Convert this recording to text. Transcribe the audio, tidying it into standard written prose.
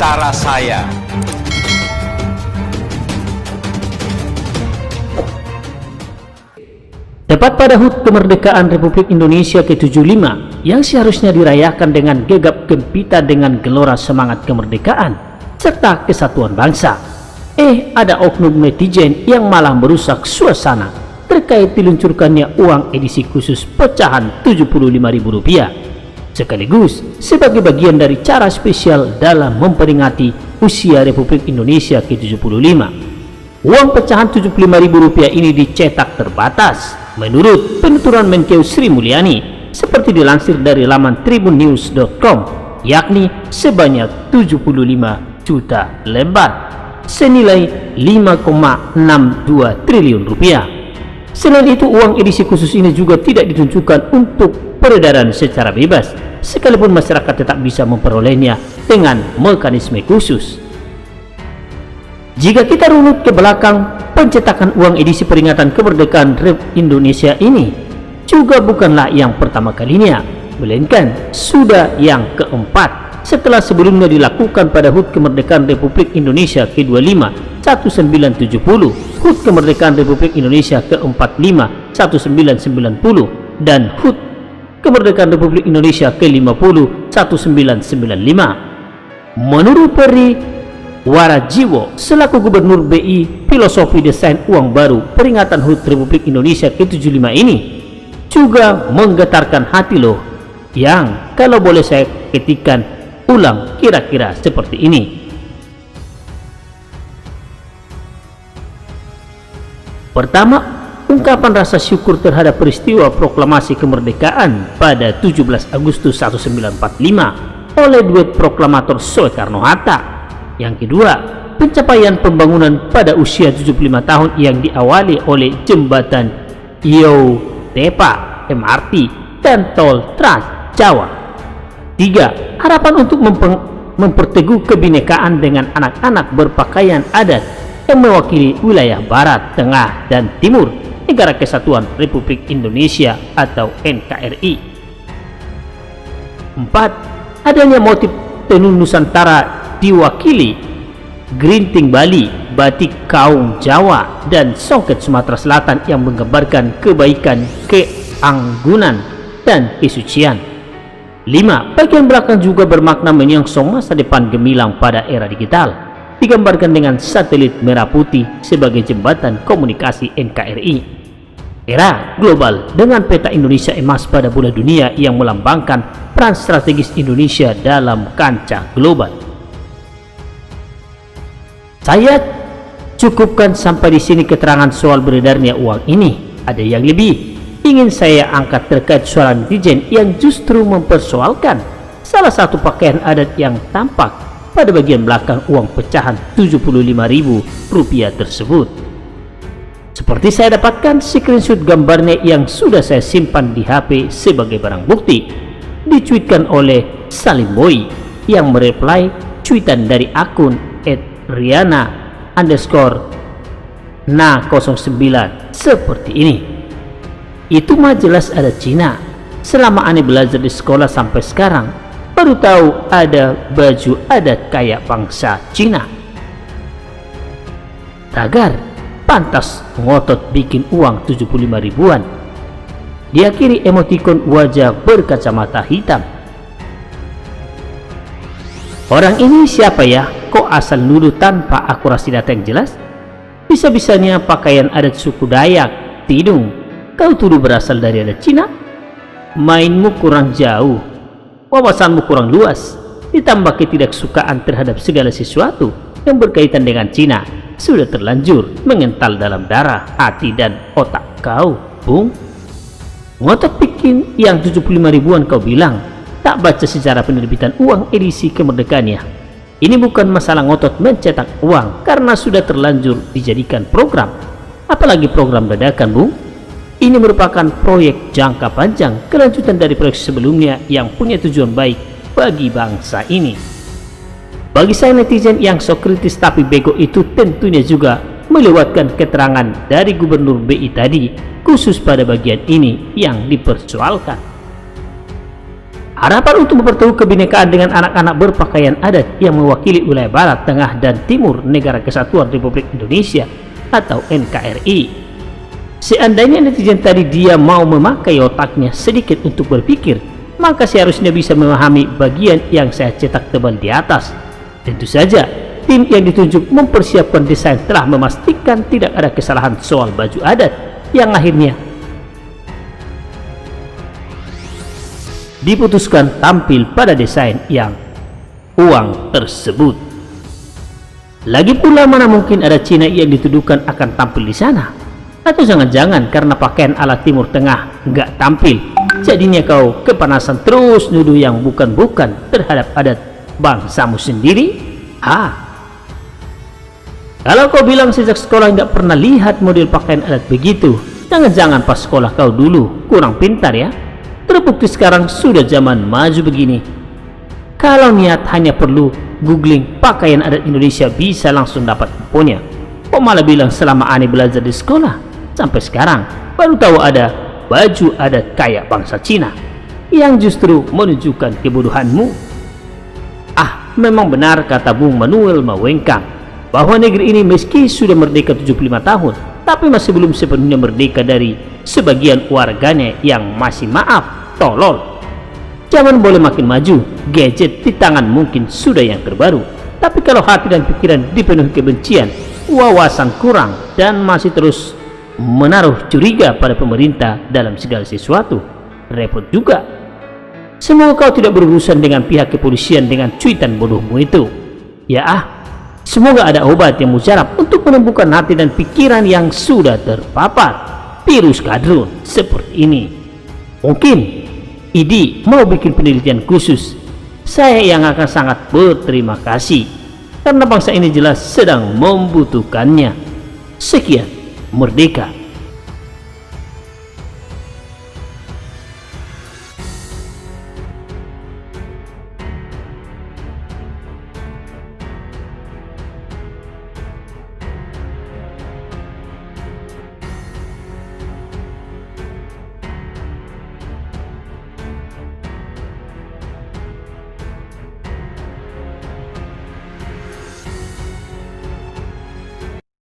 cara saya. Tepat pada HUT kemerdekaan Republik Indonesia ke-75 yang seharusnya dirayakan dengan gegap gempita dengan gelora semangat kemerdekaan serta kesatuan bangsa, ada oknum netizen yang malah merusak suasana terkait diluncurkannya uang edisi khusus pecahan Rp75.000 sekaligus sebagai bagian dari cara spesial dalam memperingati usia Republik Indonesia ke-75. Uang pecahan Rp75.000 ini dicetak terbatas menurut penuturan Menkeu Sri Mulyani, seperti dilansir dari laman tribunnews.com, yakni sebanyak 75 juta lembar senilai 5,62 triliun rupiah. Selain itu, uang edisi khusus ini juga tidak ditunjukkan untuk peredaran secara bebas, sekalipun masyarakat tetap bisa memperolehnya dengan mekanisme khusus. Jika kita runut ke belakang, pencetakan uang edisi peringatan kemerdekaan Republik Indonesia ini juga bukanlah yang pertama kalinya, melainkan sudah yang keempat setelah sebelumnya dilakukan pada HUT kemerdekaan Republik Indonesia ke-25 1970, HUT kemerdekaan Republik Indonesia ke-45 1990, dan HUT kemerdekaan Republik Indonesia ke-50 1995. Menurut Peri Warajiwo selaku Gubernur BI, filosofi desain uang baru peringatan HUT Republik Indonesia ke-75 ini juga menggetarkan hati loh, yang kalau boleh saya ketikkan ulang kira-kira seperti ini. Pertama, ungkapan rasa syukur terhadap peristiwa proklamasi kemerdekaan pada 17 Agustus 1945 oleh duet proklamator Soekarno-Hatta. Yang kedua, pencapaian pembangunan pada usia 75 tahun yang diawali oleh jembatan Tepa, MRT, dan tol Trans Jawa. Tiga, harapan untuk memperteguh kebinekaan dengan anak-anak berpakaian adat yang mewakili wilayah Barat, Tengah, dan Timur Negara Kesatuan Republik Indonesia atau NKRI. Empat, adanya motif tenun Nusantara diwakili gerinting Bali, batik kaum Jawa, dan songket Sumatera Selatan yang menggambarkan kebaikan, keanggunan, dan kesucian. 5. Bagian belakang juga bermakna menyongsong masa depan gemilang pada era digital, digambarkan dengan satelit merah putih sebagai jembatan komunikasi NKRI. Era global dengan peta Indonesia emas pada bulan dunia yang melambangkan peran strategis Indonesia dalam kancah global. Saya cukupkan sampai di sini keterangan soal beredarnya uang ini. Ada yang lebih ingin saya angkat terkait suara netizen yang justru mempersoalkan salah satu pakaian adat yang tampak pada bagian belakang uang pecahan Rp75.000 tersebut. Seperti saya dapatkan screenshot gambarnya yang sudah saya simpan di HP sebagai barang bukti, dicuitkan oleh Salim Boy yang mereply cuitan dari akun @riana_na09 seperti ini. Itu mah jelas ada Cina. Selama aneh belajar di sekolah sampai sekarang baru tahu ada baju adat kayak bangsa Cina. Tagar pantas ngotot bikin uang 75 ribuan. Diakhiri emotikon wajah berkacamata hitam. Orang ini siapa ya? Kok asal nuduh tanpa akurasi data yang jelas? Bisa-bisanya pakaian adat suku Dayak, Tidung, kau tuduh berasal dari adat Cina? Mainmu kurang jauh, wawasanmu kurang luas, ditambah ketidaksukaan terhadap segala sesuatu yang berkaitan dengan Cina sudah terlanjur mengental dalam darah, hati, dan otak kau, Bung. Ngotot bikin yang 75 ribuan kau bilang, tak baca sejarah penerbitan uang edisi kemerdekaannya. Ini bukan masalah ngotot mencetak uang karena sudah terlanjur dijadikan program, apalagi program dadakan, Bung. Ini merupakan proyek jangka panjang, kelanjutan dari proyek sebelumnya yang punya tujuan baik bagi bangsa ini. Bagi saya, netizen yang so kritis tapi bego itu tentunya juga melewatkan keterangan dari Gubernur BI tadi, khusus pada bagian ini yang dipersoalkan. Harapan untuk mempertemukan kebinekaan dengan anak-anak berpakaian adat yang mewakili wilayah Barat, Tengah, dan Timur Negara Kesatuan Republik Indonesia atau NKRI. Seandainya netizen tadi dia mau memakai otaknya sedikit untuk berpikir, maka seharusnya bisa memahami bagian yang saya cetak tebal di atas. Tentu saja, tim yang ditunjuk mempersiapkan desain telah memastikan tidak ada kesalahan soal baju adat yang akhirnya diputuskan tampil pada desain yang uang tersebut. Lagi pula, mana mungkin ada Cina yang dituduhkan akan tampil di sana? Atau jangan-jangan karena pakaian ala Timur Tengah nggak tampil, jadinya kau kepanasan terus nuduh yang bukan-bukan terhadap adat bangsamu sendiri? Kalau kau bilang sejak sekolah nggak pernah lihat model pakaian adat begitu, jangan-jangan pas sekolah kau dulu kurang pintar ya? Terbukti sekarang sudah zaman maju begini. Kalau niat hanya perlu googling pakaian adat Indonesia bisa langsung dapat infonya. Kok malah bilang selama aneh belajar di sekolah sampai sekarang baru tahu ada baju adat kayak bangsa Cina, yang justru menunjukkan kebodohanmu. Memang benar kata Bung Manuel Mawengkang bahwa negeri ini meski sudah merdeka 75 tahun, tapi masih belum sepenuhnya merdeka dari sebagian warganya yang masih tolol. Zaman boleh makin maju, gadget di tangan mungkin sudah yang terbaru, tapi kalau hati dan pikiran dipenuhi kebencian, wawasan kurang, dan masih terus menaruh curiga pada pemerintah dalam segala sesuatu, repot juga. Semoga kau tidak berurusan dengan pihak kepolisian dengan cuitan bodohmu itu. Semoga ada obat yang mujarab untuk menyembuhkan hati dan pikiran yang sudah terpapar virus kadrun seperti ini. Mungkin IDI mau bikin penelitian khusus. Saya yang akan sangat berterima kasih karena bangsa ini jelas sedang membutuhkannya. Sekian, merdeka.